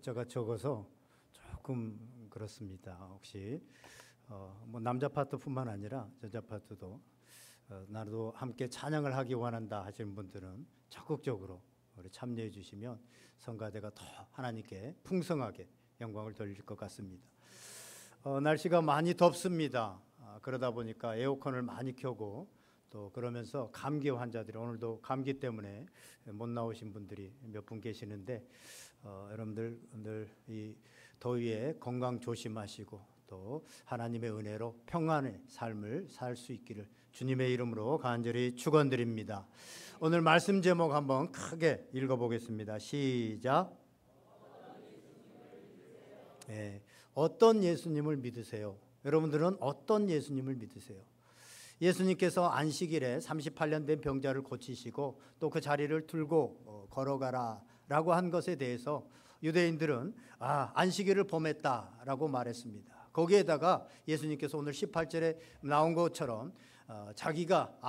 숫자가 적어서 조금 그렇습니다. 혹시 뭐 남자 파트뿐만 아니라 여자 파트도 나도 함께 찬양을 하기 원한다 하시는 분들은 적극적으로 우리 참여해 주시면 성가대가 더 하나님께 풍성하게 영광을 돌릴 것 같습니다. 날씨가 많이 덥습니다. 그러다 보니까 에어컨을 많이 켜고 또 그러면서 감기 환자들이 오늘도 감기 때문에 못 나오신 분들이 몇 분 계시는데 여러분들 늘 이 더위에 건강 조심하시고 또 하나님의 은혜로 평안의 삶을 살 수 있기를 주님의 이름으로 간절히 축원드립니다. 오늘 말씀 제목 한번 크게 읽어보겠습니다. 시작. 네, 어떤 예수님을 믿으세요? 여러분들은 어떤 예수님을 믿으세요? 예수님께서 안식일에 38년 된 병자를 고치시고 또 그 자리를 들고 걸어가라 라고 한 것에 대해서 유대인들은 안식일을 범했다라고 말했습니다. 거기에다가 예수님께서 오늘 18절에 나온 것처럼 자기가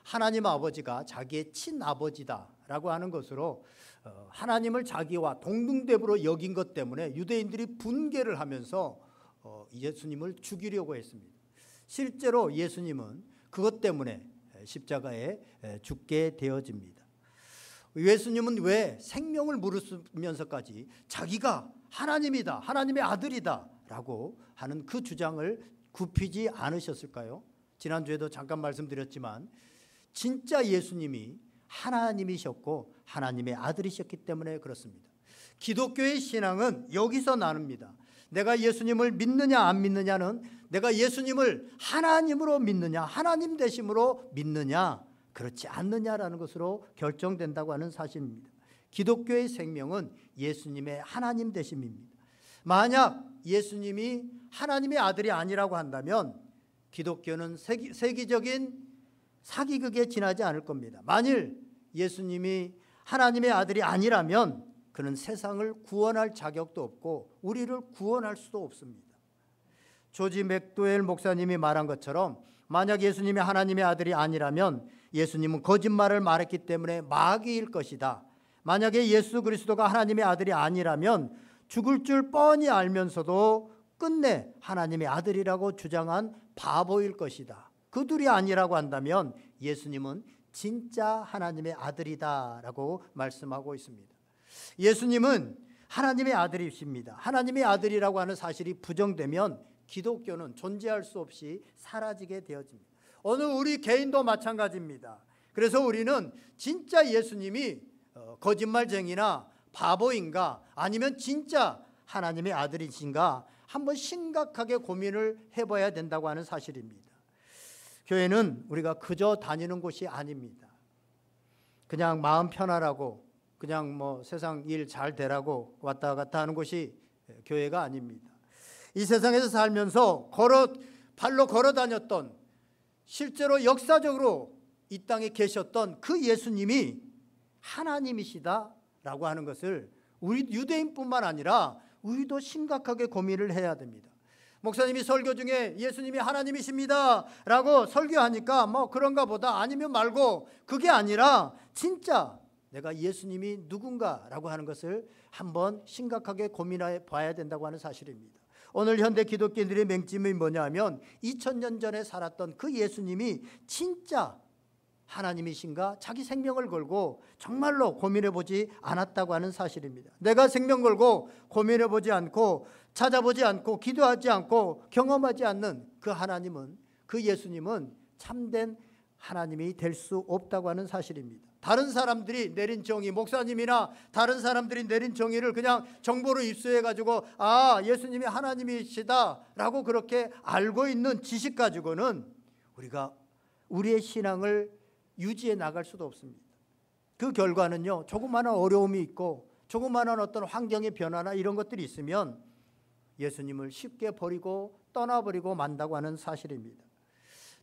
하나님 아버지가 자기의 친아버지다라고 하는 것으로 하나님을 자기와 동등대부로 여긴 것 때문에 유대인들이 분개를 하면서 예수님을 죽이려고 했습니다. 실제로 예수님은 그것 때문에 십자가에 죽게 되어집니다. 예수님은 왜 생명을 물으면서까지 자기가 하나님이다, 하나님의 아들이다 라고 하는 그 주장을 굽히지 않으셨을까요? 지난주에도 잠깐 말씀드렸지만 진짜 예수님이 하나님이셨고 하나님의 아들이셨기 때문에 그렇습니다. 기독교의 신앙은 여기서 나눕니다. 내가 예수님을 믿느냐 안 믿느냐는 내가 예수님을 하나님으로 믿느냐 하나님 되심으로 믿느냐 그렇지 않느냐라는 것으로 결정된다고 하는 사실입니다. 기독교의 생명은 예수님의 하나님 되심입니다. 만약 예수님이 하나님의 아들이 아니라고 한다면 기독교는 세계적인 사기극에 지나지 않을 겁니다. 만일 예수님이 하나님의 아들이 아니라면 그는 세상을 구원할 자격도 없고 우리를 구원할 수도 없습니다. 조지 맥도웰 목사님이 말한 것처럼 만약 예수님이 하나님의 아들이 아니라면 예수님은 거짓말을 말했기 때문에 마귀일 것이다. 만약에 예수 그리스도가 하나님의 아들이 아니라면 죽을 줄 뻔히 알면서도 끝내 하나님의 아들이라고 주장한 바보일 것이다. 그 둘이 아니라고 한다면 예수님은 진짜 하나님의 아들이다라고 말씀하고 있습니다. 예수님은 하나님의 아들이십니다. 하나님의 아들이라고 하는 사실이 부정되면 기독교는 존재할 수 없이 사라지게 되어집니다. 어느 우리 개인도 마찬가지입니다. 그래서 우리는 진짜 예수님이 거짓말쟁이나 바보인가 아니면 진짜 하나님의 아들이신가 한번 심각하게 고민을 해봐야 된다고 하는 사실입니다. 교회는 우리가 그저 다니는 곳이 아닙니다. 그냥 마음 편하라고 그냥 뭐 세상 일 잘 되라고 왔다 갔다 하는 곳이 교회가 아닙니다. 이 세상에서 살면서 발로 걸어 다녔던 실제로 역사적으로 이 땅에 계셨던 그 예수님이 하나님이시다라고 하는 것을 우리 유대인뿐만 아니라 우리도 심각하게 고민을 해야 됩니다. 목사님이 설교 중에 예수님이 하나님이십니다 라고 설교하니까 뭐 그런가 보다 아니면 말고 그게 아니라 진짜 내가 예수님이 누군가라고 하는 것을 한번 심각하게 고민해 봐야 된다고 하는 사실입니다. 오늘 현대 기독교인들의 맹점이 뭐냐 하면 2000년 전에 살았던 그 예수님이 진짜 하나님이신가 자기 생명을 걸고 정말로 고민해 보지 않았다고 하는 사실입니다. 내가 생명 걸고 고민해 보지 않고 찾아보지 않고 기도하지 않고 경험하지 않는 그 하나님은 그 예수님은 참된 하나님이 될 수 없다고 하는 사실입니다. 다른 사람들이 내린 정의, 목사님이나 다른 사람들이 내린 정의를 그냥 정보로 입수해 가지고 예수님이 하나님이시다라고 그렇게 알고 있는 지식 가지고는 우리가 우리의 신앙을 유지해 나갈 수도 없습니다. 그 결과는요, 조그마한 어려움이 있고 조그마한 어떤 환경의 변화나 이런 것들이 있으면 예수님을 쉽게 버리고 떠나버리고 만다고 하는 사실입니다.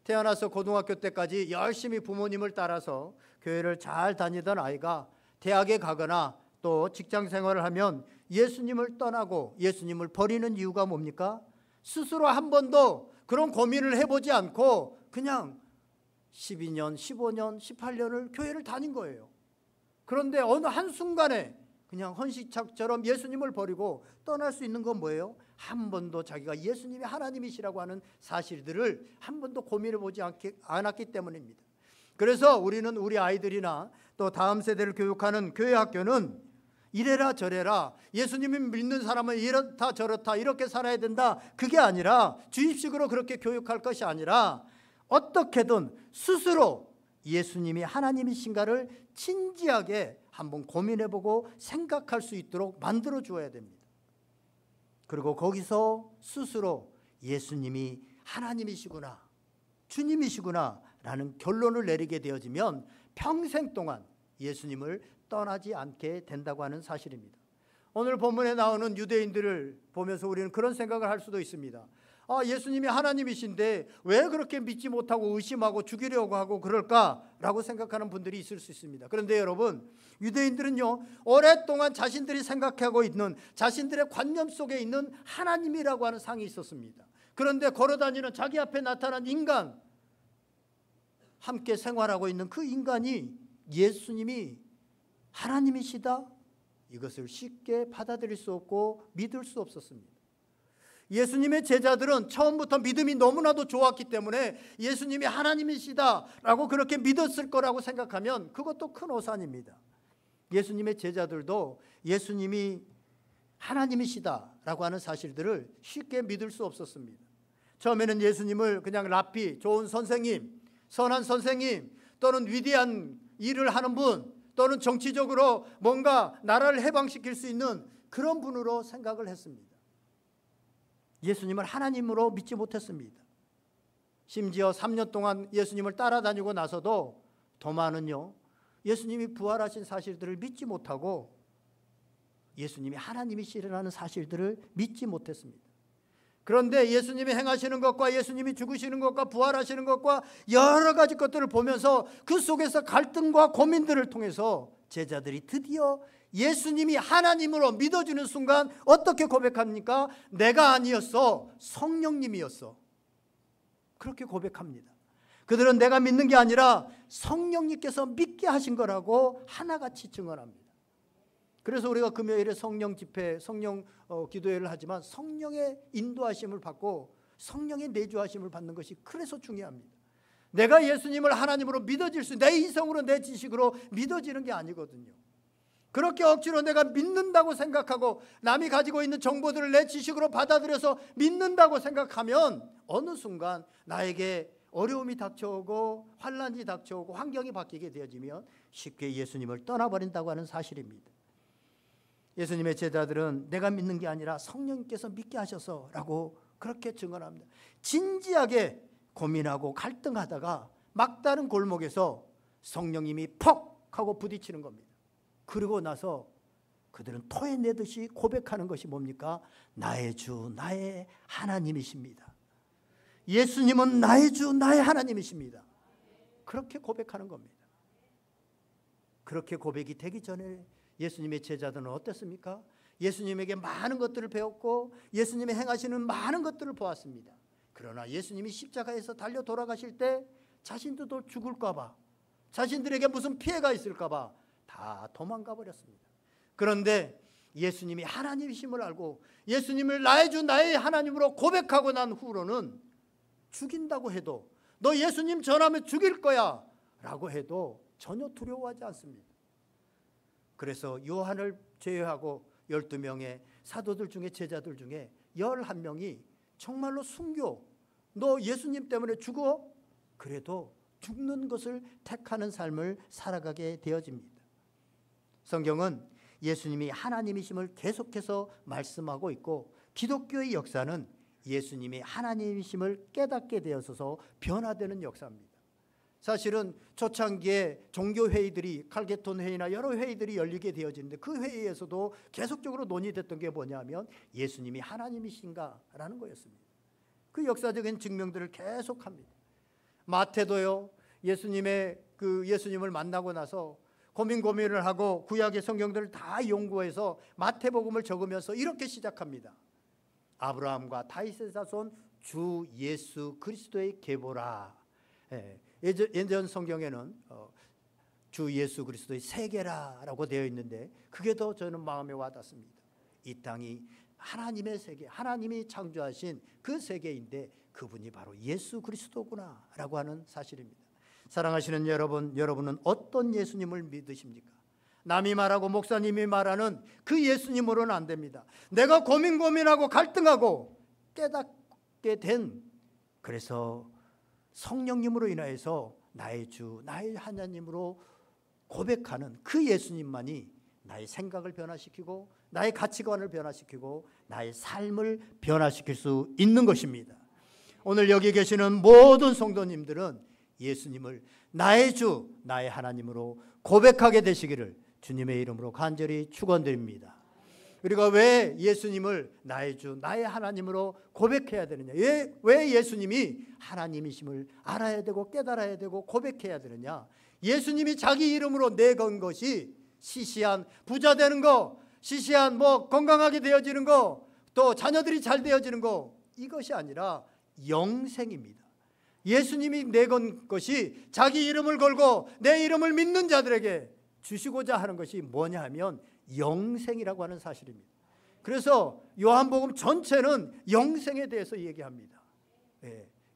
태어나서 고등학교 때까지 열심히 부모님을 따라서 교회를 잘 다니던 아이가 대학에 가거나 또 직장 생활을 하면 예수님을 떠나고 예수님을 버리는 이유가 뭡니까? 스스로 한 번도 그런 고민을 해보지 않고 그냥 12년, 15년, 18년을 교회를 다닌 거예요. 그런데 어느 한순간에 그냥 헌시착처럼 예수님을 버리고 떠날 수 있는 건 뭐예요? 한 번도 자기가 예수님이 하나님이시라고 하는 사실들을 한 번도 고민해 보지 않았기 때문입니다. 그래서 우리는 우리 아이들이나 또 다음 세대를 교육하는 교회 학교는 이래라 저래라, 예수님이 믿는 사람은 이렇다 저렇다 이렇게 살아야 된다, 그게 아니라 주입식으로 그렇게 교육할 것이 아니라 어떻게든 스스로 예수님이 하나님이신가를 진지하게 한번 고민해보고 생각할 수 있도록 만들어 주어야 됩니다. 그리고 거기서 스스로 예수님이 하나님이시구나, 주님이시구나 라는 결론을 내리게 되어지면 평생 동안 예수님을 떠나지 않게 된다고 하는 사실입니다. 오늘 본문에 나오는 유대인들을 보면서 우리는 그런 생각을 할 수도 있습니다. 예수님이 하나님이신데 왜 그렇게 믿지 못하고 의심하고 죽이려고 하고 그럴까라고 생각하는 분들이 있을 수 있습니다. 그런데 여러분, 유대인들은요, 오랫동안 자신들이 생각하고 있는 자신들의 관념 속에 있는 하나님이라고 하는 상이 있었습니다. 그런데 걸어다니는 자기 앞에 나타난 인간, 함께 생활하고 있는 그 인간이 예수님이 하나님이시다, 이것을 쉽게 받아들일 수 없고 믿을 수 없었습니다. 예수님의 제자들은 처음부터 믿음이 너무나도 좋았기 때문에 예수님이 하나님이시다라고 그렇게 믿었을 거라고 생각하면 그것도 큰 오산입니다. 예수님의 제자들도 예수님이 하나님이시다라고 하는 사실들을 쉽게 믿을 수 없었습니다. 처음에는 예수님을 그냥 랍비, 좋은 선생님, 선한 선생님, 또는 위대한 일을 하는 분, 또는 정치적으로 뭔가 나라를 해방시킬 수 있는 그런 분으로 생각을 했습니다. 예수님을 하나님으로 믿지 못했습니다. 심지어 3년 동안 예수님을 따라다니고 나서도 도마는요, 예수님이 부활하신 사실들을 믿지 못하고 예수님이 하나님이시라는 사실들을 믿지 못했습니다. 그런데 예수님이 행하시는 것과 예수님이 죽으시는 것과 부활하시는 것과 여러 가지 것들을 보면서 그 속에서 갈등과 고민들을 통해서 제자들이 드디어 예수님이 하나님으로 믿어주는 순간 어떻게 고백합니까? 내가 아니었어, 성령님이었어. 그렇게 고백합니다. 그들은 내가 믿는 게 아니라 성령님께서 믿게 하신 거라고 하나같이 증언합니다. 그래서 우리가 금요일에 성령 집회, 성령 기도회를 하지만 성령의 인도하심을 받고 성령의 내주하심을 받는 것이 그래서 중요합니다. 내가 예수님을 하나님으로 믿어질 수, 내 이성으로 내 지식으로 믿어지는 게 아니거든요. 그렇게 억지로 내가 믿는다고 생각하고 남이 가지고 있는 정보들을 내 지식으로 받아들여서 믿는다고 생각하면 어느 순간 나에게 어려움이 닥쳐오고 환난이 닥쳐오고 환경이 바뀌게 되어지면 쉽게 예수님을 떠나버린다고 하는 사실입니다. 예수님의 제자들은 내가 믿는 게 아니라 성령님께서 믿게 하셔서 라고 그렇게 증언합니다. 진지하게 고민하고 갈등하다가 막다른 골목에서 성령님이 퍽 하고 부딪히는 겁니다. 그리고 나서 그들은 토해내듯이 고백하는 것이 뭡니까? 나의 주, 나의 하나님이십니다. 예수님은 나의 주, 나의 하나님이십니다. 그렇게 고백하는 겁니다. 그렇게 고백이 되기 전에 예수님의 제자들은 어땠습니까? 예수님에게 많은 것들을 배웠고 예수님이 행하시는 많은 것들을 보았습니다. 그러나 예수님이 십자가에서 달려 돌아가실 때 자신들도 죽을까 봐, 자신들에게 무슨 피해가 있을까 봐 다 도망가 버렸습니다. 그런데 예수님이 하나님이심을 알고 예수님을 나의 주 나의 하나님으로 고백하고 난 후로는 죽인다고 해도, 너 예수님 전하면 죽일 거야 라고 해도 전혀 두려워하지 않습니다. 그래서 요한을 제외하고 12명의 사도들 중에, 제자들 중에 11명이 정말로 순교, 너 예수님 때문에 죽어? 그래도 죽는 것을 택하는 삶을 살아가게 되어집니다. 성경은 예수님이 하나님이심을 계속해서 말씀하고 있고 기독교의 역사는 예수님이 하나님이심을 깨닫게 되어서 변화되는 역사입니다. 사실은 초창기에 종교회의들이, 칼게톤 회의나 여러 회의들이 열리게 되어지는데 그 회의에서도 계속적으로 논의됐던 게 뭐냐면 예수님이 하나님이신가라는 거였습니다. 그 역사적인 증명들을 계속합니다. 마태도요, 예수님을 만나고 나서 고민을 하고 구약의 성경들을 다 연구해서 마태복음을 적으면서 이렇게 시작합니다. 아브라함과 다윗의 자손 주 예수 그리스도의 계보라. 예전 성경에는 주 예수 그리스도의 세계라고 되어 있는데 그게 더 저는 마음에 와닿습니다. 이 땅이 하나님의 세계, 하나님이 창조하신 그 세계인데 그분이 바로 예수 그리스도구나라고 하는 사실입니다. 사랑하시는 여러분, 여러분은 어떤 예수님을 믿으십니까? 남이 말하고 목사님이 말하는 그 예수님으로는 안 됩니다. 내가 고민하고 갈등하고 깨닫게 된, 그래서 성령님으로 인하여서 나의 주, 나의 하나님으로 고백하는 그 예수님만이 나의 생각을 변화시키고 나의 가치관을 변화시키고 나의 삶을 변화시킬 수 있는 것입니다. 오늘 여기 계시는 모든 성도님들은 예수님을 나의 주, 나의 하나님으로 고백하게 되시기를 주님의 이름으로 간절히 축원드립니다. 우리가 왜 예수님을 나의 주, 나의 하나님으로 고백해야 되느냐? 왜 예수님이 하나님이심을 알아야 되고 깨달아야 되고 고백해야 되느냐? 예수님이 자기 이름으로 내건 것이 시시한 부자 되는 거, 시시한 건강하게 되어지는 거, 또 자녀들이 잘 되어지는 거, 이것이 아니라 영생입니다. 예수님이 내건 것이 자기 이름을 걸고 내 이름을 믿는 자들에게 주시고자 하는 것이 뭐냐 하면 영생이라고 하는 사실입니다. 그래서 요한복음 전체는 영생에 대해서 얘기합니다.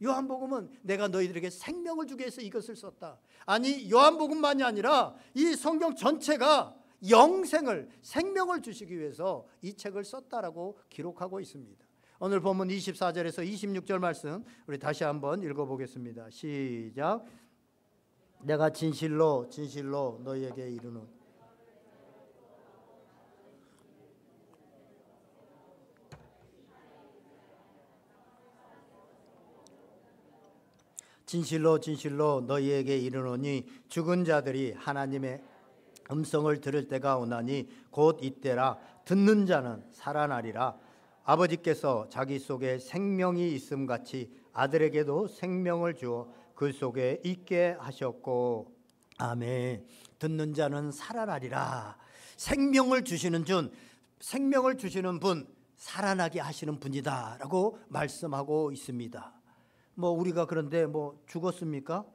요한복음은 내가 너희들에게 생명을 주기 위해서 이것을 썼다. 아니, 요한복음만이 아니라 이 성경 전체가 영생을, 생명을 주시기 위해서 이 책을 썼다라고 기록하고 있습니다. 오늘 본문 24절에서 26절 말씀 우리 다시 한번 읽어보겠습니다. 시작. 내가 진실로 진실로 너희에게 이르노니 진실로 진실로 너희에게 이르노니 죽은 자들이 하나님의 음성을 들을 때가 오나니 곧 이때라. 듣는 자는 살아나리라. 아버지께서 자기 속에 생명이 있음같이 아들에게도 생명을 주어 그 속에 있게 하셨고. 아멘. 듣는 자는 살아나리라. 생명을 주시는 분, 살아나게 하시는 분이다라고 말씀하고 있습니다. 우리가 그런데 죽었습니까?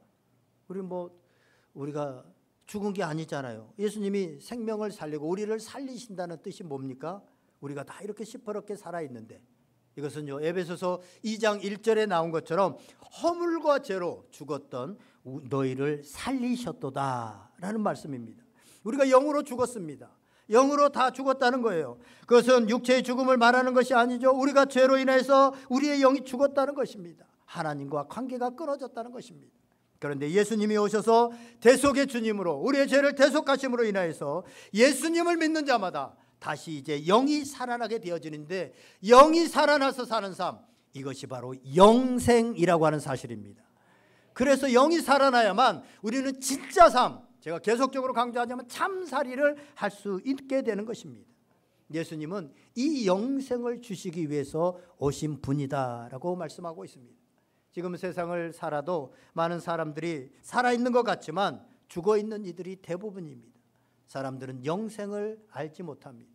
우리가 죽은 게 아니잖아요. 예수님이 생명을 살리고 우리를 살리신다는 뜻이 뭡니까? 우리가 다 이렇게 시퍼렇게 살아있는데, 이것은요 에베소서 2장 1절에 나온 것처럼 허물과 죄로 죽었던 너희를 살리셨도다 라는 말씀입니다. 우리가 영으로 죽었습니다. 영으로 다 죽었다는 거예요. 그것은 육체의 죽음을 말하는 것이 아니죠. 우리가 죄로 인해서 우리의 영이 죽었다는 것입니다. 하나님과 관계가 끊어졌다는 것입니다. 그런데 예수님이 오셔서 대속의 주님으로 우리의 죄를 대속하심으로 인하여서 예수님을 믿는 자마다 다시 이제 영이 살아나게 되어지는데, 영이 살아나서 사는 삶, 이것이 바로 영생이라고 하는 사실입니다. 그래서 영이 살아나야만 우리는 진짜 삶, 제가 계속적으로 강조하자면 참살이를 할 수 있게 되는 것입니다. 예수님은 이 영생을 주시기 위해서 오신 분이다라고 말씀하고 있습니다. 지금 세상을 살아도 많은 사람들이 살아있는 것 같지만 죽어있는 이들이 대부분입니다. 사람들은 영생을 알지 못합니다.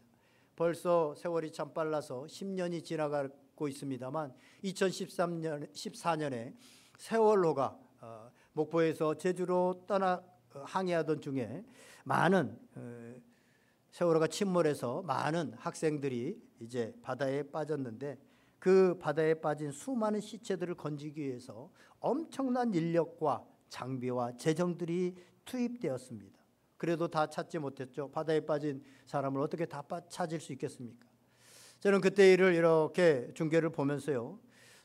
벌써 세월이 참 빨라서 10년이 지나가고 있습니다만 2014년에 세월호가 목포에서 제주로 떠나 항해하던 중에 많은 세월호가 침몰해서 많은 학생들이 이제 바다에 빠졌는데, 그 바다에 빠진 수많은 시체들을 건지기 위해서 엄청난 인력과 장비와 재정들이 투입되었습니다. 그래도 다 찾지 못했죠. 바다에 빠진 사람을 어떻게 다 찾을 수 있겠습니까? 저는 그때 일을 이렇게 중계를 보면서요,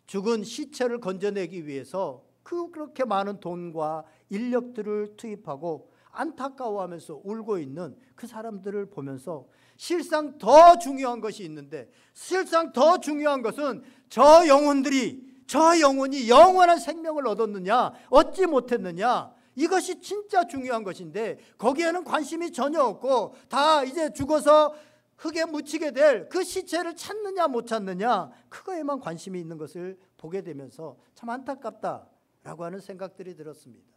죽은 시체를 건져내기 위해서 그렇게 많은 돈과 인력들을 투입하고 안타까워하면서 울고 있는 그 사람들을 보면서 실상 더 중요한 것이 있는데, 실상 더 중요한 것은 저 영혼이 영원한 생명을 얻었느냐 얻지 못했느냐, 이것이 진짜 중요한 것인데 거기에는 관심이 전혀 없고 다 이제 죽어서 흙에 묻히게 될 그 시체를 찾느냐 못 찾느냐, 그거에만 관심이 있는 것을 보게 되면서 참 안타깝다라고 하는 생각들이 들었습니다.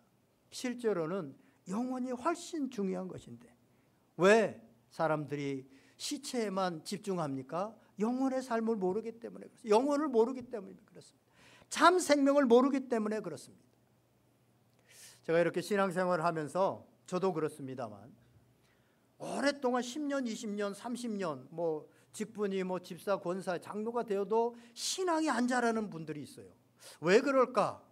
실제로는 영혼이 훨씬 중요한 것인데 왜 사람들이 시체에만 집중합니까? 영혼의 삶을 모르기 때문에 그렇습니다. 영혼을 모르기 때문에 그렇습니다. 참 생명을 모르기 때문에 그렇습니다. 제가 이렇게 신앙생활을 하면서 저도 그렇습니다만 오랫동안 10년, 20년, 30년 뭐 직분이 뭐 집사, 권사, 장로가 되어도 신앙이 안 자라는 분들이 있어요. 왜 그럴까?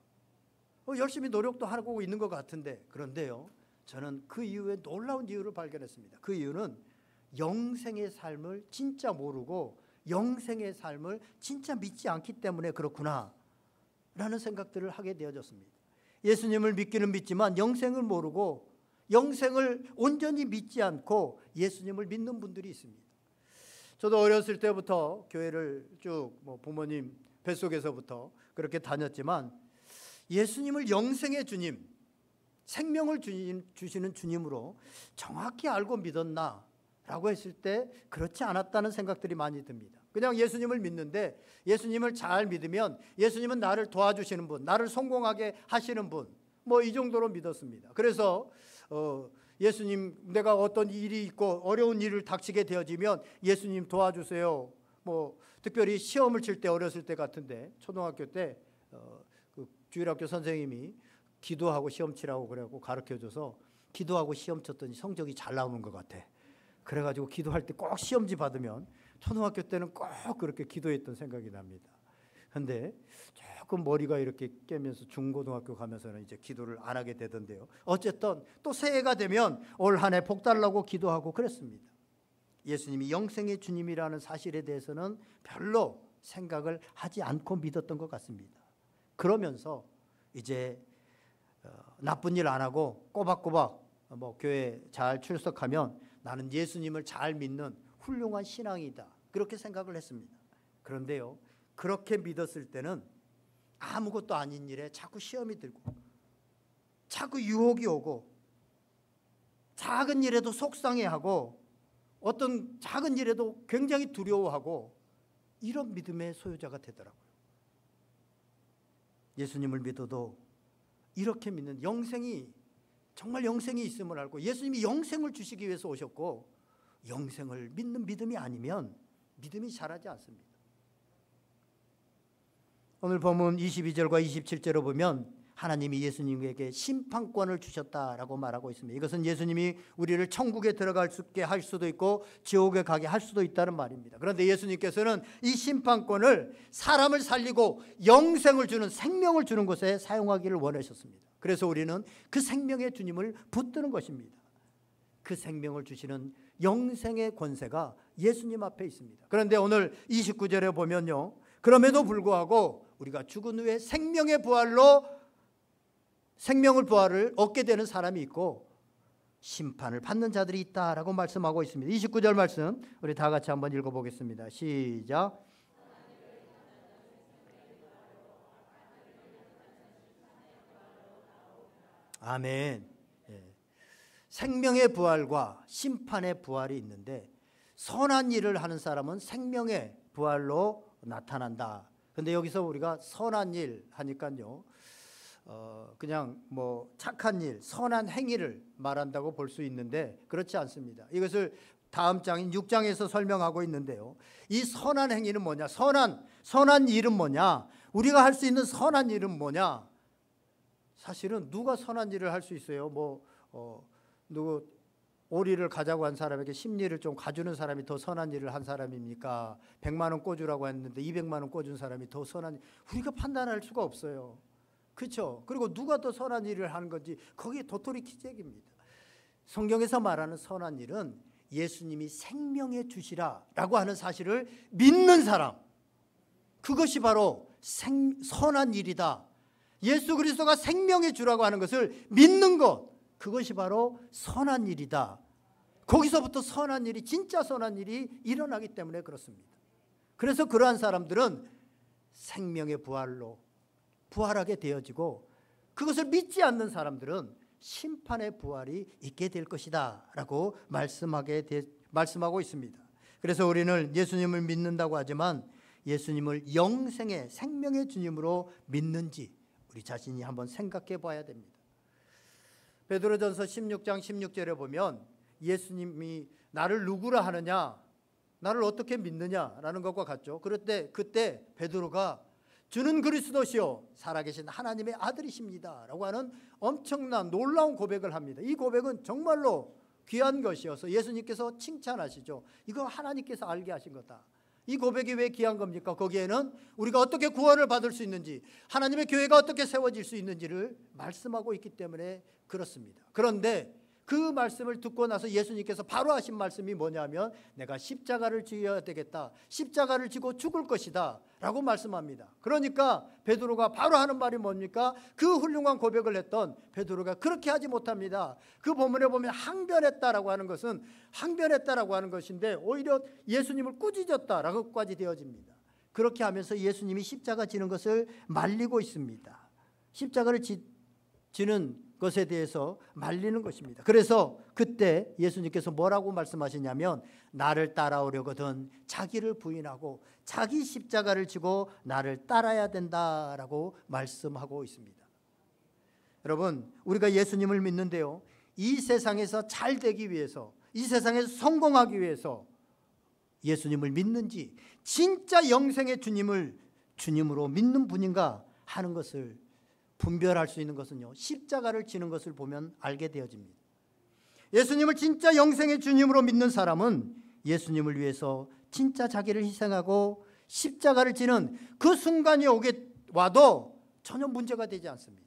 열심히 노력도 하고 있는 것 같은데, 그런데요, 저는 그 이후에 놀라운 이유를 발견했습니다. 그 이유는 영생의 삶을 진짜 모르고 영생의 삶을 진짜 믿지 않기 때문에 그렇구나 라는 생각들을 하게 되어졌습니다. 예수님을 믿기는 믿지만 영생을 모르고 영생을 온전히 믿지 않고 예수님을 믿는 분들이 있습니다. 저도 어렸을 때부터 교회를 쭉 뭐 부모님 뱃속에서부터 그렇게 다녔지만 예수님을 영생의 주님, 생명을 주시는 주님으로 정확히 알고 믿었나 라고 했을 때 그렇지 않았다는 생각들이 많이 듭니다. 그냥 예수님을 믿는데 예수님을 잘 믿으면 예수님은 나를 도와주시는 분, 나를 성공하게 하시는 분, 뭐 이 정도로 믿었습니다. 그래서 예수님, 내가 어떤 일이 있고 어려운 일을 닥치게 되어지면 예수님 도와주세요. 뭐 특별히 시험을 칠 때, 어렸을 때 같은데 초등학교 때 그 주일학교 선생님이 기도하고 시험 치라고 그래갖고 가르쳐줘서 기도하고 시험 쳤더니 성적이 잘 나오는 것 같아. 그래가지고 기도할 때 꼭 시험지 받으면 초등학교 때는 꼭 그렇게 기도했던 생각이 납니다. 그런데 조금 머리가 이렇게 깨면서 중고등학교 가면서는 이제 기도를 안 하게 되던데요. 어쨌든 또 새해가 되면 올 한 해 복 달라고 기도하고 그랬습니다. 예수님이 영생의 주님이라는 사실에 대해서는 별로 생각을 하지 않고 믿었던 것 같습니다. 그러면서 이제 나쁜 일 안 하고 꼬박꼬박 뭐 교회 잘 출석하면 나는 예수님을 잘 믿는 훌륭한 신앙이다, 그렇게 생각을 했습니다. 그런데요, 그렇게 믿었을 때는 아무것도 아닌 일에 자꾸 시험이 들고 자꾸 유혹이 오고 작은 일에도 속상해하고 어떤 작은 일에도 굉장히 두려워하고 이런 믿음의 소유자가 되더라고요. 예수님을 믿어도 이렇게 믿는, 영생이 정말 영생이 있음을 알고 예수님이 영생을 주시기 위해서 오셨고 영생을 믿는 믿음이 아니면 믿음이 자라지 않습니다. 오늘 본문 22절과 27절을 보면 하나님이 예수님에게 심판권을 주셨다라고 말하고 있습니다. 이것은 예수님이 우리를 천국에 들어가게 할 수도 있고 지옥에 가게 할 수도 있다는 말입니다. 그런데 예수님께서는 이 심판권을 사람을 살리고 영생을 주는, 생명을 주는 것에 사용하기를 원하셨습니다. 그래서 우리는 그 생명의 주님을 붙드는 것입니다. 그 생명을 주시는 영생의 권세가 예수님 앞에 있습니다. 그런데 오늘 29절에 보면요, 그럼에도 불구하고 우리가 죽은 후에 생명의 부활을 얻게 되는 사람이 있고 심판을 받는 자들이 있다라고 말씀하고 있습니다. 29절 말씀 우리 다 같이 한번 읽어보겠습니다. 시작. 아멘. 생명의 부활과 심판의 부활이 있는데 선한 일을 하는 사람은 생명의 부활로 나타난다. 근데 여기서 우리가 선한 일 하니까요, 그냥 뭐 착한 일, 선한 행위를 말한다고 볼 수 있는데 그렇지 않습니다. 이것을 다음 장인 6장에서 설명하고 있는데요, 이 선한 행위는 뭐냐, 선한 일은 뭐냐, 우리가 할 수 있는 선한 일은 뭐냐. 사실은 누가 선한 일을 할 수 있어요? 누구 오리를 가자고 한 사람에게 심리를 좀 가주는 사람이 더 선한 일을 한 사람입니까? 100만 원 꿔주라고 했는데 200만 원 꿔준 사람이 더 선한 일, 우리가 판단할 수가 없어요. 그렇죠? 그리고 누가 더 선한 일을 하는 건지 거기에 도토리 키재기입니다. 성경에서 말하는 선한 일은 예수님이 생명의 주시라라고 하는 사실을 믿는 사람, 그것이 바로 선한 일이다. 예수 그리스도가 생명의 주라고 하는 것을 믿는 것, 그것이 바로 선한 일이다. 거기서부터 선한 일이, 진짜 선한 일이 일어나기 때문에 그렇습니다. 그래서 그러한 사람들은 생명의 부활로 부활하게 되어지고, 그것을 믿지 않는 사람들은 심판의 부활이 있게 될 것이다 라고 말씀하고 있습니다. 그래서 우리는 예수님을 믿는다고 하지만 예수님을 영생의 생명의 주님으로 믿는지 우리 자신이 한번 생각해 봐야 됩니다. 베드로전서 16장 16절에 보면 예수님이 나를 누구라 하느냐, 나를 어떻게 믿느냐라는 것과 같죠. 그때 베드로가 주는 그리스도시요 살아계신 하나님의 아들이십니다 라고 하는 엄청난 놀라운 고백을 합니다. 이 고백은 정말로 귀한 것이어서 예수님께서 칭찬하시죠. 이거 하나님께서 알게 하신 거다. 이 고백이 왜 귀한 겁니까? 거기에는 우리가 어떻게 구원을 받을 수 있는지, 하나님의 교회가 어떻게 세워질 수 있는지를 말씀하고 있기 때문에 그렇습니다. 그런데 그 말씀을 듣고 나서 예수님께서 바로 하신 말씀이 뭐냐면 내가 십자가를 지어야 되겠다, 십자가를 지고 죽을 것이다 라고 말씀합니다. 그러니까 베드로가 바로 하는 말이 뭡니까? 그 훌륭한 고백을 했던 베드로가 그렇게 하지 못합니다. 그 본문에 보면 항변했다라고 하는 것은 항변했다라고 하는 것인데 오히려 예수님을 꾸짖었다라고까지 되어집니다. 그렇게 하면서 예수님이 십자가 지는 것을 말리고 있습니다. 십자가를 지는 것에 대해서 말리는 것입니다. 그래서 그때 예수님께서 뭐라고 말씀하시냐면 나를 따라오려거든 자기를 부인하고 자기 십자가를 지고 나를 따라야 된다라고 말씀하고 있습니다. 여러분, 우리가 예수님을 믿는데요, 이 세상에서 잘 되기 위해서, 이 세상에서 성공하기 위해서 예수님을 믿는지, 진짜 영생의 주님을 주님으로 믿는 분인가 하는 것을 분별할 수 있는 것은요, 십자가를 지는 것을 보면 알게 되어집니다. 예수님을 진짜 영생의 주님으로 믿는 사람은 예수님을 위해서 진짜 자기를 희생하고 십자가를 지는 그 순간이 와도 전혀 문제가 되지 않습니다.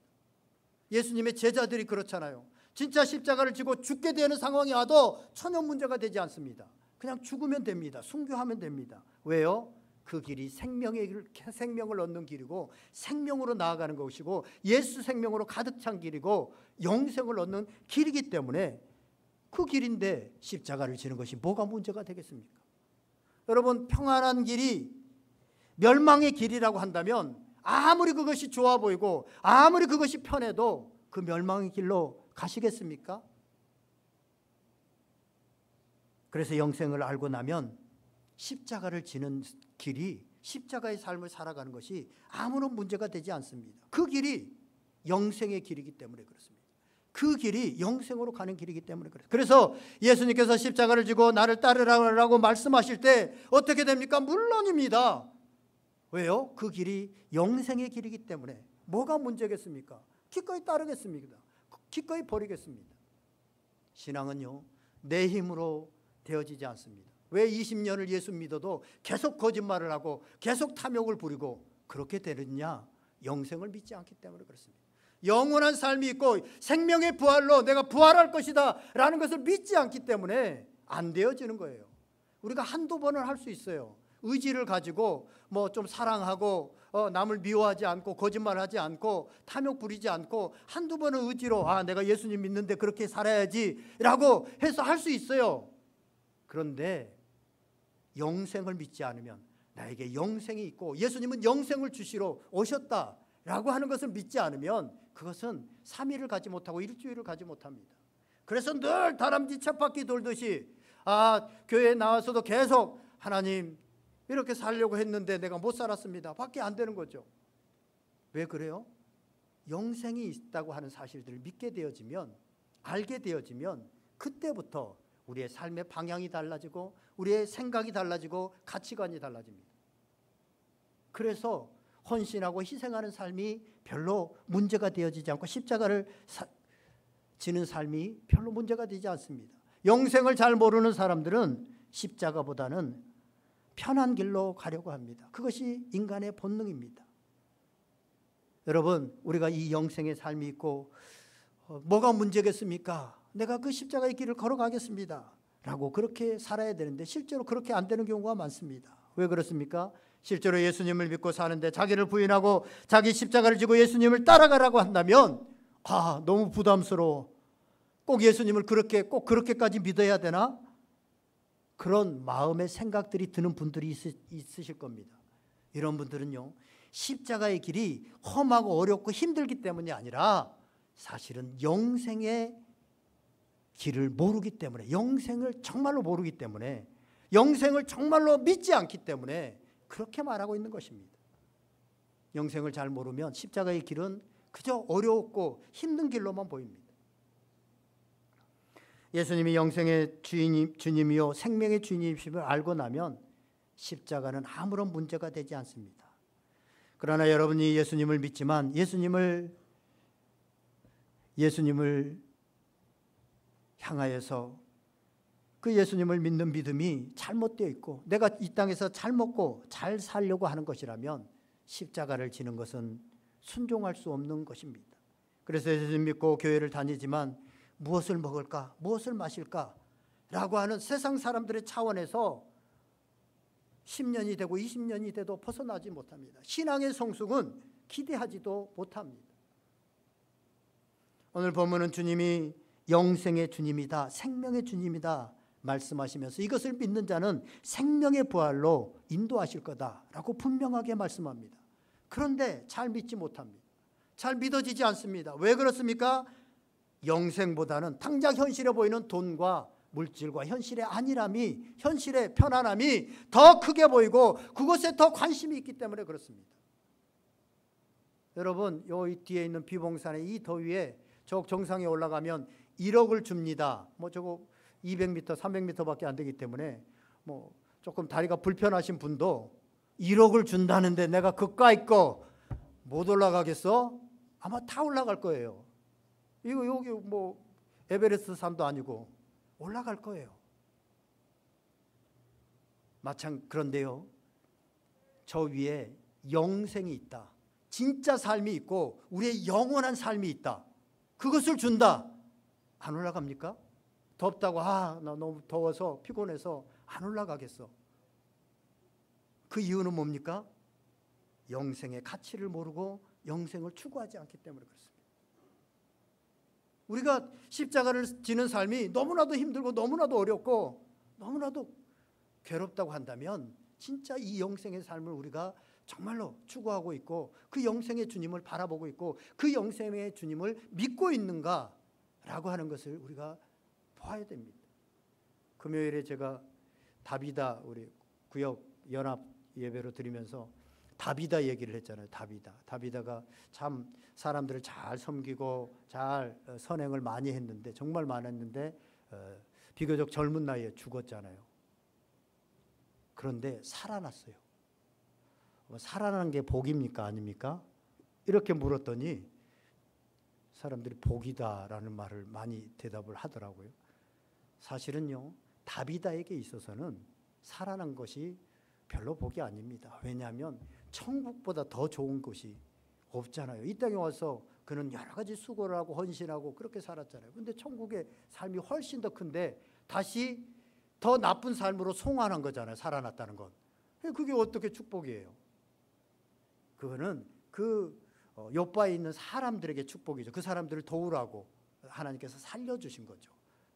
예수님의 제자들이 그렇잖아요. 진짜 십자가를 지고 죽게 되는 상황이 와도 전혀 문제가 되지 않습니다. 그냥 죽으면 됩니다. 순교하면 됩니다. 왜요? 그 길이 생명을 얻는 길이고 생명으로 나아가는 것이고 예수 생명으로 가득 찬 길이고 영생을 얻는 길이기 때문에 그 길인데 십자가를 지는 것이 뭐가 문제가 되겠습니까? 여러분, 평안한 길이 멸망의 길이라고 한다면 아무리 그것이 좋아 보이고 아무리 그것이 편해도 그 멸망의 길로 가시겠습니까? 그래서 영생을 알고 나면 십자가를 지는 길이, 십자가의 삶을 살아가는 것이 아무런 문제가 되지 않습니다. 그 길이 영생의 길이기 때문에 그렇습니다. 그 길이 영생으로 가는 길이기 때문에 그렇습니다. 그래서 예수님께서 십자가를 지고 나를 따르라고 말씀하실 때 어떻게 됩니까? 물론입니다. 왜요? 그 길이 영생의 길이기 때문에 뭐가 문제겠습니까? 기꺼이 따르겠습니다. 기꺼이 버리겠습니다. 신앙은요, 내 힘으로 되어지지 않습니다. 왜 20년을 예수 믿어도 계속 거짓말을 하고 계속 탐욕을 부리고 그렇게 되느냐? 영생을 믿지 않기 때문에 그렇습니다. 영원한 삶이 있고 생명의 부활로 내가 부활할 것이다 라는 것을 믿지 않기 때문에 안 되어지는 거예요. 우리가 한두 번은 할 수 있어요. 의지를 가지고 뭐 좀 사랑하고 남을 미워하지 않고 거짓말하지 않고 탐욕 부리지 않고 한두 번은 의지로 내가 예수님 믿는데 그렇게 살아야지 라고 해서 할 수 있어요. 그런데 영생을 믿지 않으면, 나에게 영생이 있고 예수님은 영생을 주시러 오셨다라고 하는 것을 믿지 않으면 그것은 3일을 가지 못하고 일주일을 가지 못합니다. 그래서 늘 다람쥐 쳇바퀴 돌듯이 교회에 나와서도 계속 하나님 이렇게 살려고 했는데 내가 못 살았습니다 밖에 안 되는 거죠. 왜 그래요? 영생이 있다고 하는 사실들을 믿게 되어지면, 알게 되어지면 그때부터 우리의 삶의 방향이 달라지고 우리의 생각이 달라지고 가치관이 달라집니다. 그래서 헌신하고 희생하는 삶이 별로 문제가 되어지지 않고 십자가를 지는 삶이 별로 문제가 되지 않습니다. 영생을 잘 모르는 사람들은 십자가보다는 편한 길로 가려고 합니다. 그것이 인간의 본능입니다. 여러분, 우리가 이 영생의 삶이 있고 뭐가 문제겠습니까? 내가 그 십자가의 길을 걸어가겠습니다 라고 그렇게 살아야 되는데 실제로 그렇게 안 되는 경우가 많습니다. 왜 그렇습니까? 실제로 예수님을 믿고 사는데 자기를 부인하고 자기 십자가를 지고 예수님을 따라가라고 한다면 너무 부담스러워. 꼭 예수님을 꼭 그렇게까지 믿어야 되나? 그런 마음의 생각들이 드는 분들이 있으실 겁니다. 이런 분들은요, 십자가의 길이 험하고 어렵고 힘들기 때문이 아니라 사실은 영생의 길을 모르기 때문에, 영생을 정말로 모르기 때문에, 영생을 정말로 믿지 않기 때문에 그렇게 말하고 있는 것입니다. 영생을 잘 모르면 십자가의 길은 그저 어렵고 힘든 길로만 보입니다. 예수님이 영생의 주님이요 생명의 주님이심을 알고 나면 십자가는 아무런 문제가 되지 않습니다. 그러나 여러분이 예수님을 믿지만 예수님을 향하여서 그 예수님을 믿는 믿음이 잘못되어 있고 내가 이 땅에서 잘 먹고 잘 살려고 하는 것이라면 십자가를 지는 것은 순종할 수 없는 것입니다. 그래서 예수님 믿고 교회를 다니지만 무엇을 먹을까, 무엇을 마실까 라고 하는 세상 사람들의 차원에서 10년이 되고 20년이 돼도 벗어나지 못합니다. 신앙의 성숙은 기대하지도 못합니다. 오늘 본문은 주님이 영생의 주님이다, 생명의 주님이다 말씀하시면서 이것을 믿는 자는 생명의 부활로 인도하실 거다라고 분명하게 말씀합니다. 그런데 잘 믿지 못합니다. 잘 믿어지지 않습니다. 왜 그렇습니까? 영생보다는 당장 현실에 보이는 돈과 물질과 현실의 안일함이, 현실의 편안함이 더 크게 보이고 그것에 더 관심이 있기 때문에 그렇습니다. 여러분, 이 뒤에 있는 비봉산의 이 더위에 저 정상에 올라가면 1억을 줍니다. 저거 200m, 300m밖에 안 되기 때문에 조금 다리가 불편하신 분도 1억을 준다는데 내가 그까이 거 못 올라가겠어? 아마 다 올라갈 거예요. 이거 여기 에베레스트 산도 아니고 올라갈 거예요. 그런데요, 저 위에 영생이 있다. 진짜 삶이 있고 우리의 영원한 삶이 있다. 그것을 준다. 안 올라갑니까? 덥다고 나 너무 더워서 피곤해서 안 올라가겠어. 그 이유는 뭡니까? 영생의 가치를 모르고 영생을 추구하지 않기 때문에 그렇습니다. 우리가 십자가를 지는 삶이 너무나도 힘들고 너무나도 어렵고 너무나도 괴롭다고 한다면 진짜 이 영생의 삶을 우리가 정말로 추구하고 있고 그 영생의 주님을 바라보고 있고 그 영생의 주님을 믿고 있는가라고 하는 것을 우리가 봐야 됩니다. 금요일에 제가 다비다 우리 구역 연합 예배로 드리면서 다비다 얘기를 했잖아요. 다비다가 참 사람들을 잘 섬기고 잘 선행을 많이 했는데 정말 많았는데 비교적 젊은 나이에 죽었잖아요. 그런데 살아났어요. 살아난 게 복입니까 아닙니까? 이렇게 물었더니 사람들이 복이다라는 말을 많이 대답을 하더라고요. 사실은요, 다비다에게 있어서는 살아난 것이 별로 복이 아닙니다. 왜냐하면 천국보다 더 좋은 것이 없잖아요. 이 땅에 와서 그는 여러 가지 수고를 하고 헌신하고 그렇게 살았잖아요. 그런데 천국의 삶이 훨씬 더 큰데 다시 더 나쁜 삶으로 송환한 거잖아요. 살아났다는 건. 그게 어떻게 축복이에요? 그거는 욥바에 있는 사람들에게 축복이죠. 그 사람들을 도우라고 하나님께서 살려주신 거죠.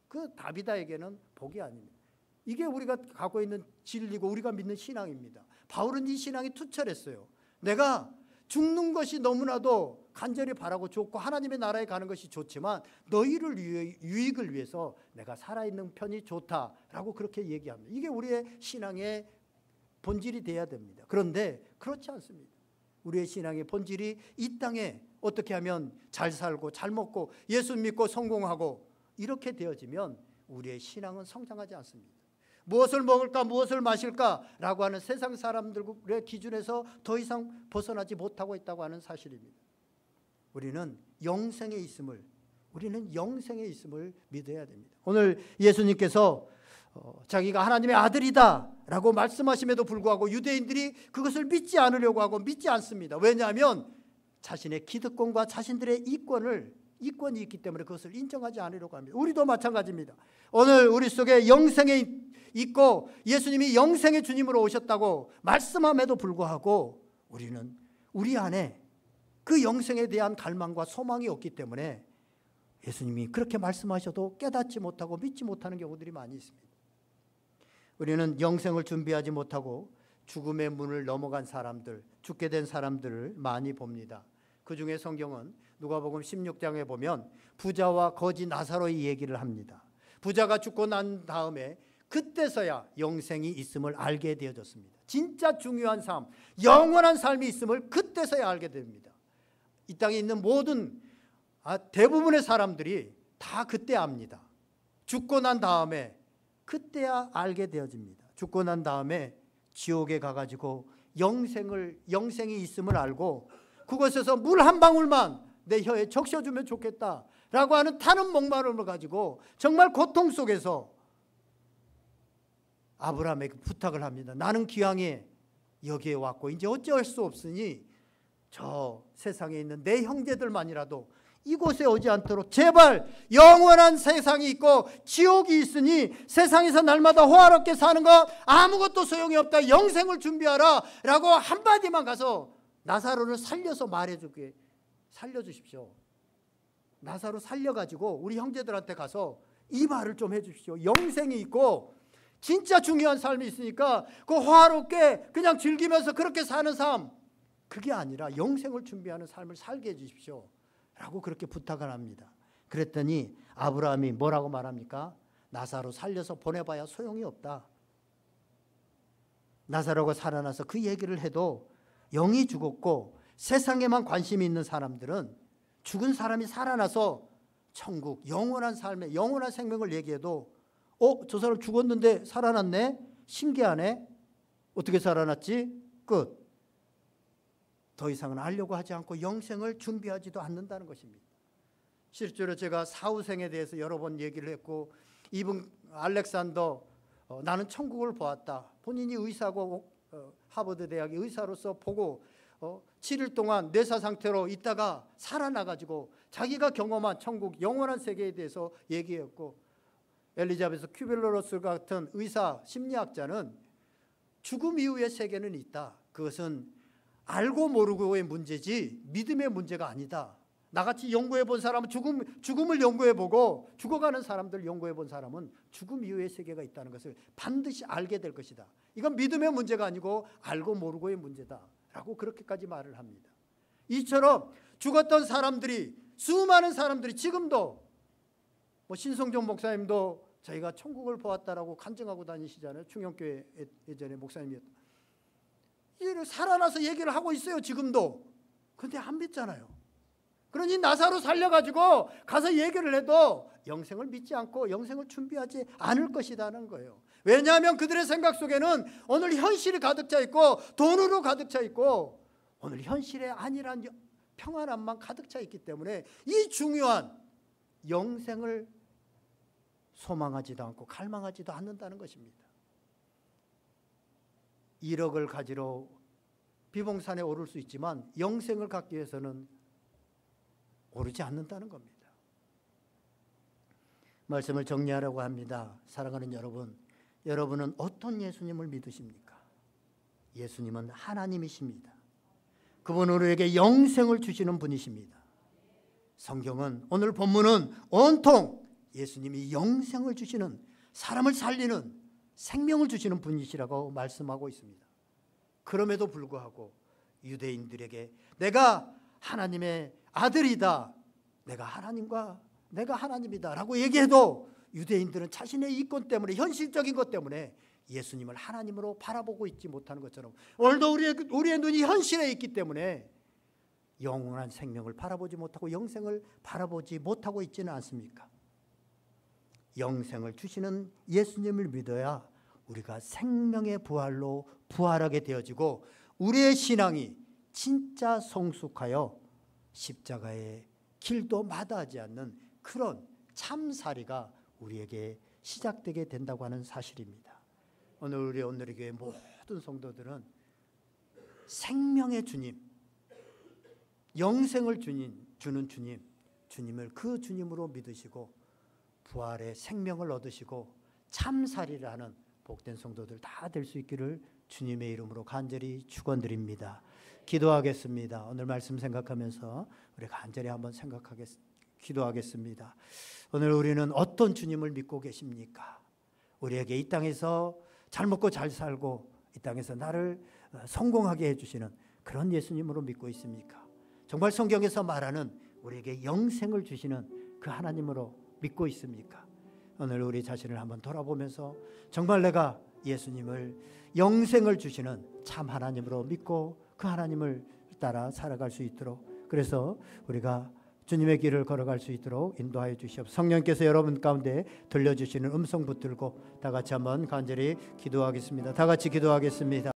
그 다비다에게는 복이 아닙니다. 이게 우리가 갖고 있는 진리고 우리가 믿는 신앙입니다. 바울은 이 신앙이 투철했어요. 내가 죽는 것이 너무나도 간절히 바라고 좋고 하나님의 나라에 가는 것이 좋지만 너희를 유익을 위해서 내가 살아있는 편이 좋다라고 그렇게 얘기합니다. 이게 우리의 신앙의 본질이 돼야 됩니다. 그런데 그렇지 않습니다. 우리의 신앙의 본질이 이 땅에 어떻게 하면 잘 살고 잘 먹고 예수 믿고 성공하고 이렇게 되어지면 우리의 신앙은 성장하지 않습니다. 무엇을 먹을까 무엇을 마실까라고 하는 세상 사람들의 기준에서 더 이상 벗어나지 못하고 있다고 하는 사실입니다. 우리는 영생에 있음을 믿어야 됩니다. 오늘 예수님께서 자기가 하나님의 아들이다 라고 말씀하심에도 불구하고 유대인들이 그것을 믿지 않으려고 하고 믿지 않습니다. 왜냐하면 자신의 기득권과 자신들의 이권이 있기 때문에 그것을 인정하지 않으려고 합니다. 우리도 마찬가지입니다. 오늘 우리 속에 영생에 있고 예수님이 영생의 주님으로 오셨다고 말씀함에도 불구하고 우리는 우리 안에 그 영생에 대한 갈망과 소망이 없기 때문에 예수님이 그렇게 말씀하셔도 깨닫지 못하고 믿지 못하는 경우들이 많이 있습니다. 우리는 영생을 준비하지 못하고 죽음의 문을 넘어간 사람들, 죽게 된 사람들을 많이 봅니다. 그 중에 성경은 누가복음 16장에 보면 부자와 거지 나사로의 얘기를 합니다. 부자가 죽고 난 다음에 그때서야 영생이 있음을 알게 되어졌습니다. 진짜 중요한 삶, 영원한 삶이 있음을 그때서야 알게 됩니다. 이 땅에 있는 모든 대부분의 사람들이 다 그때 압니다. 죽고 난 다음에 그때야 알게 되어집니다. 죽고 난 다음에 지옥에 가가지고 영생이 있음을 알고 그곳에서 물 한 방울만 내 혀에 적셔주면 좋겠다라고 하는 타는 목마름을 가지고 정말 고통 속에서 아브라함에게 부탁을 합니다. 나는 기왕에 여기에 왔고 이제 어찌할 수 없으니 저 세상에 있는 내 형제들만이라도 이곳에 오지 않도록 제발 영원한 세상이 있고 지옥이 있으니 세상에서 날마다 호화롭게 사는 것 아무것도 소용이 없다. 영생을 준비하라 라고 한마디만 가서 나사로를 살려서 살려주십시오. 나사로 살려가지고 우리 형제들한테 가서 이 말을 좀 해주십시오. 영생이 있고 진짜 중요한 삶이 있으니까 그 호화롭게 그냥 즐기면서 그렇게 사는 삶, 그게 아니라 영생을 준비하는 삶을 살게 해주십시오 라고 그렇게 부탁을 합니다. 그랬더니 아브라함이 뭐라고 말합니까? 나사로 살려서 보내봐야 소용이 없다. 나사로가 살아나서 그 얘기를 해도 영이 죽었고 세상에만 관심이 있는 사람들은 죽은 사람이 살아나서 천국, 영원한 삶에 영원한 생명을 얘기해도 저 사람 죽었는데 살아났네? 신기하네? 어떻게 살아났지? 끝. 더 이상은 알려고 하지 않고 영생을 준비하지도 않는다는 것입니다. 실제로 제가 사후생에 대해서 여러 번 얘기를 했고 이분 알렉산더 나는 천국을 보았다. 본인이 의사고 하버드 대학의 의사로서 보고 7일 동안 뇌사 상태로 있다가 살아나가지고 자기가 경험한 천국 영원한 세계에 대해서 얘기했고 엘리자베스 큐벨러로스 같은 의사 심리학자는 죽음 이후의 세계는 있다. 그것은 알고 모르고의 문제지 믿음의 문제가 아니다. 나같이 연구해 본 사람은 죽음을 연구해 보고 죽어가는 사람들 연구해 본 사람은 죽음 이후의 세계가 있다는 것을 반드시 알게 될 것이다. 이건 믿음의 문제가 아니고 알고 모르고의 문제다 라고 그렇게까지 말을 합니다. 이처럼 죽었던 사람들이 수많은 사람들이 지금도 신성종 목사님도 저희가 천국을 보았다라고 간증하고 다니시잖아요. 충영교회 예전에 목사님이었다. 이를 살아나서 얘기를 하고 있어요. 지금도. 그런데 안 믿잖아요. 그러니 나사로 살려가지고 가서 얘기를 해도 영생을 믿지 않고 영생을 준비하지 않을 것이라는 거예요. 왜냐하면 그들의 생각 속에는 오늘 현실이 가득 차 있고 돈으로 가득 차 있고 오늘 현실에 안일한 평안함만 가득 차 있기 때문에 이 중요한 영생을 소망하지도 않고 갈망하지도 않는다는 것입니다. 1억을 가지러 비봉산에 오를 수 있지만 영생을 갖기 위해서는 오르지 않는다는 겁니다. 말씀을 정리하려고 합니다. 사랑하는 여러분, 여러분은 어떤 예수님을 믿으십니까? 예수님은 하나님이십니다. 그분은 우리에게 영생을 주시는 분이십니다. 성경은 오늘 본문은 온통 예수님이 영생을 주시는, 사람을 살리는, 생명을 주시는 분이시라고 말씀하고 있습니다. 그럼에도 불구하고 유대인들에게 내가 하나님의 아들이다, 내가 하나님이다 라고 얘기해도 유대인들은 자신의 이권 때문에, 현실적인 것 때문에 예수님을 하나님으로 바라보고 있지 못하는 것처럼 오늘도 우리의 눈이 현실에 있기 때문에 영원한 생명을 바라보지 못하고 영생을 바라보지 못하고 있지는 않습니까? 영생을 주시는 예수님을 믿어야 우리가 생명의 부활로 부활하게 되어지고 우리의 신앙이 진짜 성숙하여 십자가의 길도 마다하지 않는 그런 참사리가 우리에게 시작되게 된다고 하는 사실입니다. 오늘 우리 오늘의 교회 모든 성도들은 생명의 주님, 영생을 주는 주님을 그 주님으로 믿으시고 부활의 생명을 얻으시고 참살이를 하는 복된 성도들 다 될 수 있기를 주님의 이름으로 간절히 축원드립니다. 기도하겠습니다. 오늘 말씀 생각하면서 우리 간절히 한번 기도하겠습니다. 오늘 우리는 어떤 주님을 믿고 계십니까? 우리에게 이 땅에서 잘 먹고 잘 살고 이 땅에서 나를 성공하게 해주시는 그런 예수님으로 믿고 있습니까? 정말 성경에서 말하는 우리에게 영생을 주시는 그 하나님으로 믿고 있습니까? 오늘 우리 자신을 한번 돌아보면서 정말 내가 예수님을 영생을 주시는 참 하나님으로 믿고 그 하나님을 따라 살아갈 수 있도록, 그래서 우리가 주님의 길을 걸어갈 수 있도록 인도하여 주시옵소서. 성령께서 여러분 가운데 들려주시는 음성 붙들고 다 같이 한번 간절히 기도하겠습니다. 다 같이 기도하겠습니다.